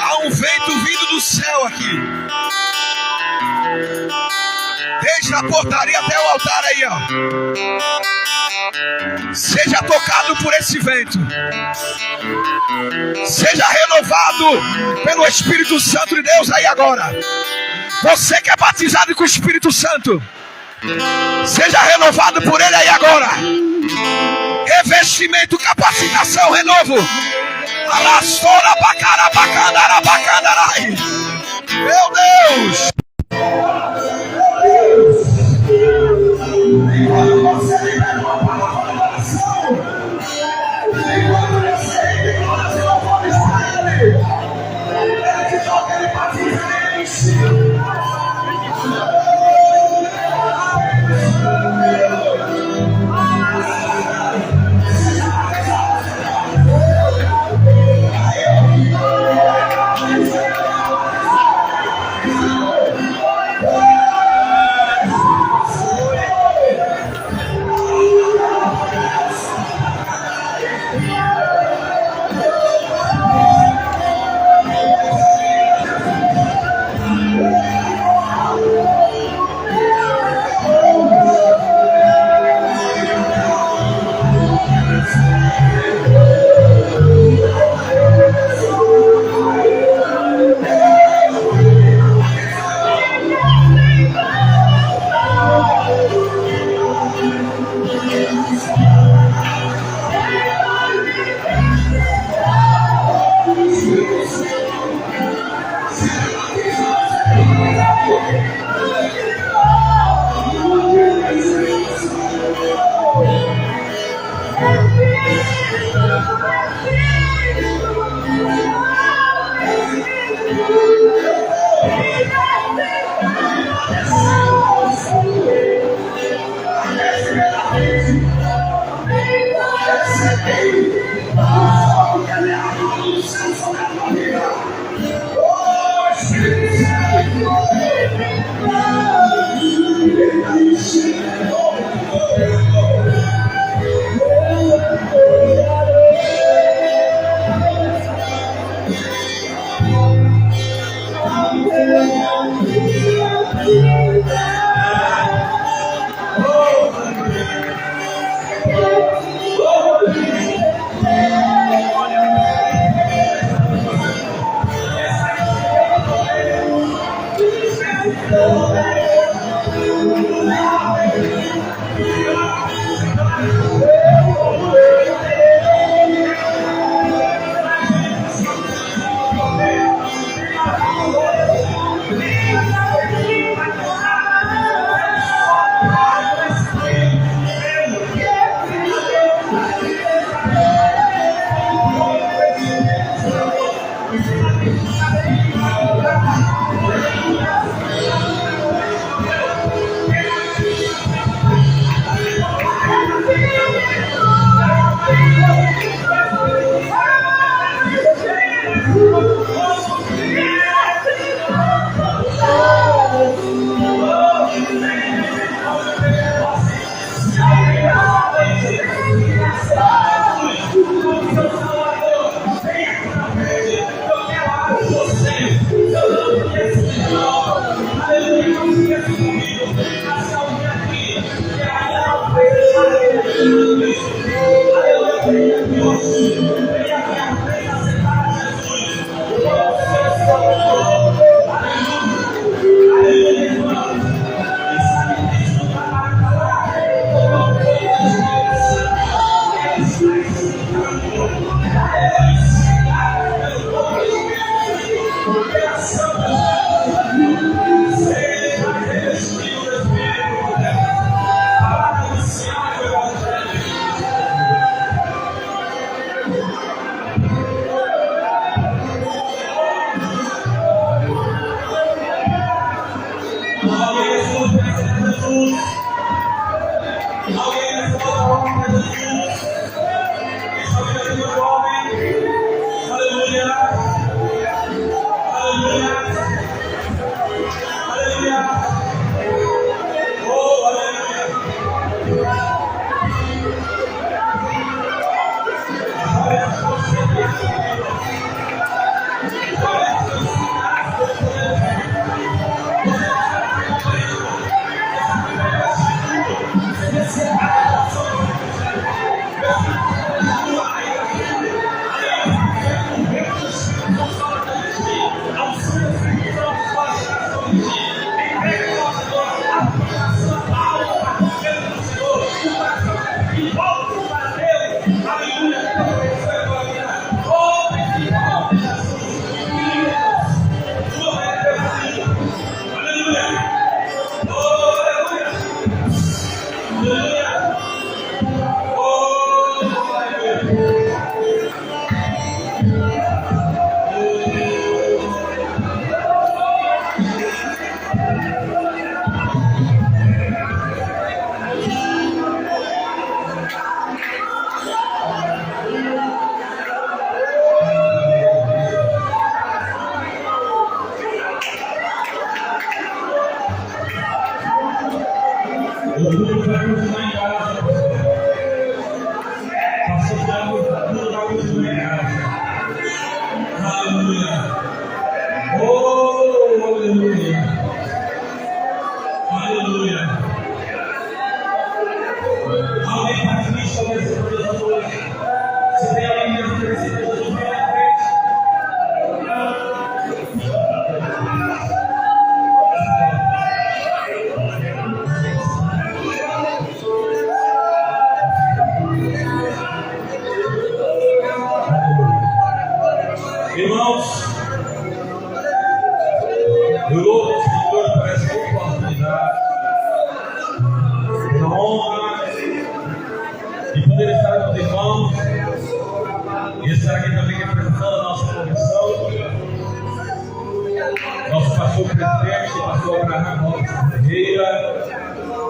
Há um vento vindo do céu aqui, desde a portaria até o altar aí, ó. Seja tocado por esse vento, seja renovado pelo Espírito Santo de Deus aí agora. Você que é batizado com o Espírito Santo, seja renovado por ele aí agora. Revestimento, capacitação, renovo. Meu Deus! Enquanto você libera uma palavra de oração, enquanto você tem louvores para ele te toca, ele batiza, ele enche.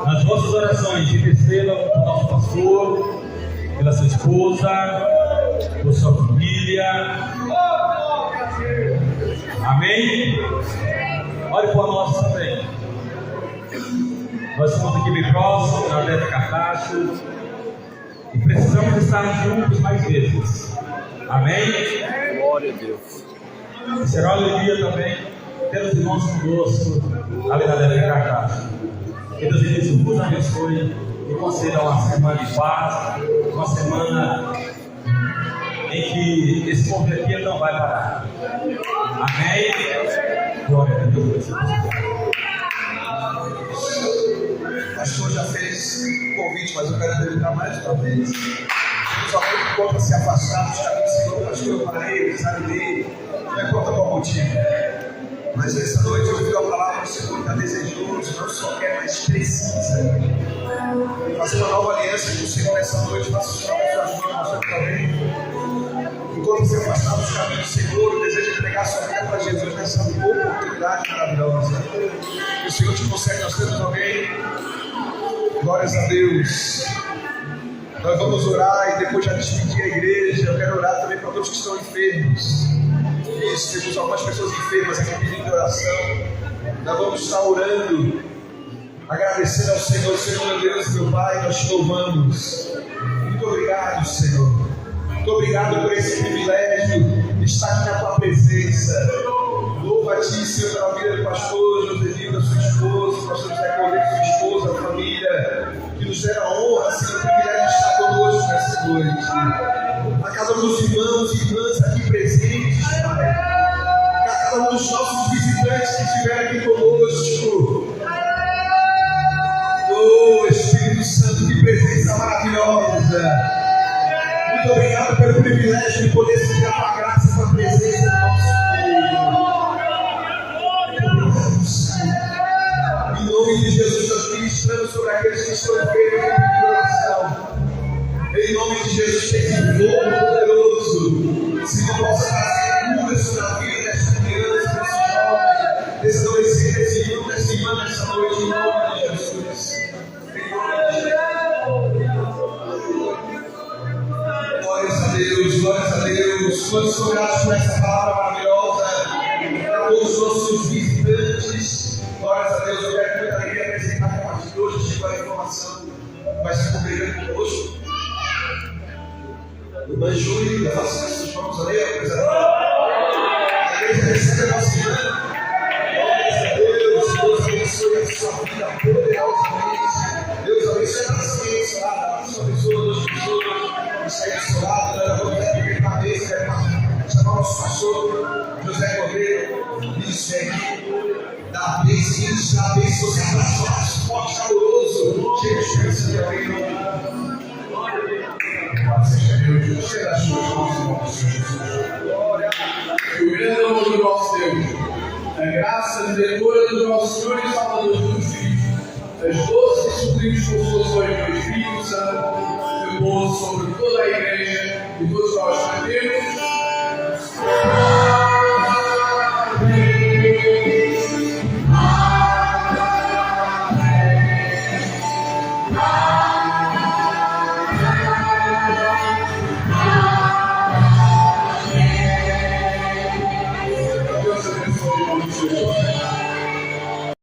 Nas vossas orações, intercedam pelo nosso pastor, pela sua esposa, por sua família. Amém? Ore por nós também. Nós estamos aqui bem próximos, na Def Cartacho, e precisamos estar juntos mais vezes. Amém? Glória a Deus. E será uma alegria também ter os irmãos conosco ali na Deve Cartaz. Que Deus Ele vos abençoe e conceda uma semana de paz, uma semana em que esse povo aqui não vai parar. Amém? Glória a Deus. O pastor já fez o convite, mas eu quero perguntar mais uma vez. Só que conta se afastar dos caminhos do Senhor, pastor, eu parei, desanimei, não importa qual motivo. Mas nessa noite eu ouvi a palavra do Senhor, está desejoso, não só quer, mas precisa fazer uma nova aliança com o Senhor nessa noite. Faça o Senhor com suas mãos, você também. Enquanto você afastar dos caminhos do Senhor, deseja entregar sua vida para Jesus nessa oportunidade maravilhosa. O Senhor te concede, nós temos alguém. Glórias a Deus. Nós vamos orar e depois já despedir a igreja. Eu quero orar também para todos que estão enfermos. Isso, temos algumas pessoas enfermas aqui pedindo oração. Nós vamos estar orando, agradecendo ao Senhor. Senhor, meu Deus, meu Pai, nós te louvamos. Muito obrigado, Senhor. Muito obrigado por esse privilégio de estar aqui na tua presença. Louvo a ti, Senhor, pela vida do pastor Josenildo, da sua esposa, o pastor José Cordeiro, sua esposa, a família, que nos deram a honra, Senhor, o privilégio de estar conosco nessa noite. A cada um dos irmãos e irmãs aqui presentes, Pai. A cada um dos nossos visitantes que estiveram aqui conosco. Oh, Espírito Santo, que presença maravilhosa. Muito obrigado pelo privilégio de poder sentir a tua graça, a tua presença no nosso meio. Obrigado, Senhor. Em nome de Jesus, nós ministramos sobre aqueles que estão enfermos de oração. Em nome de Jesus, tem esse fogo poderoso. Se não possa fazer cura sobre a vida dessa criança, desse jovem, desse adolescente, desse irmão, dessa irmã, nessa noite, em nome de Jesus. Em nome de Jesus. Glórias a Deus, glórias a Deus. Quantos são gratos por essa palavra maravilhosa? Para todos os nossos visitantes, glórias a Deus. Eu quero com muita alegria apresentar que a partir de hoje chegou a informação que vai se congregando conosco. Irmã Júlia, faça com seus mãos ali, a igreja recebe a nossa irmã. Glórias a Deus, Deus abençoe a sua vida poderosamente. Deus abençoe a nossa abençoada, a sua pessoa, as pessoas que saem do seu lado. Nós vamos repetir a cabeça, chamar o nosso pastor José Cordeiro, isso é aqui, da bênção, da bênção, você abraça o nosso forte, caloroso, cheio de esperança de alguém. Seja Deus, cheia das suas mãos, em nome do Senhor Jesus. Que o grande amor do nosso Deus, a graça misericórdia do nosso Senhor e Salvador Jesus Cristo, as doces e sublimes consolações do Espírito Santo, repouso sobre toda a igreja e todos nós que temos.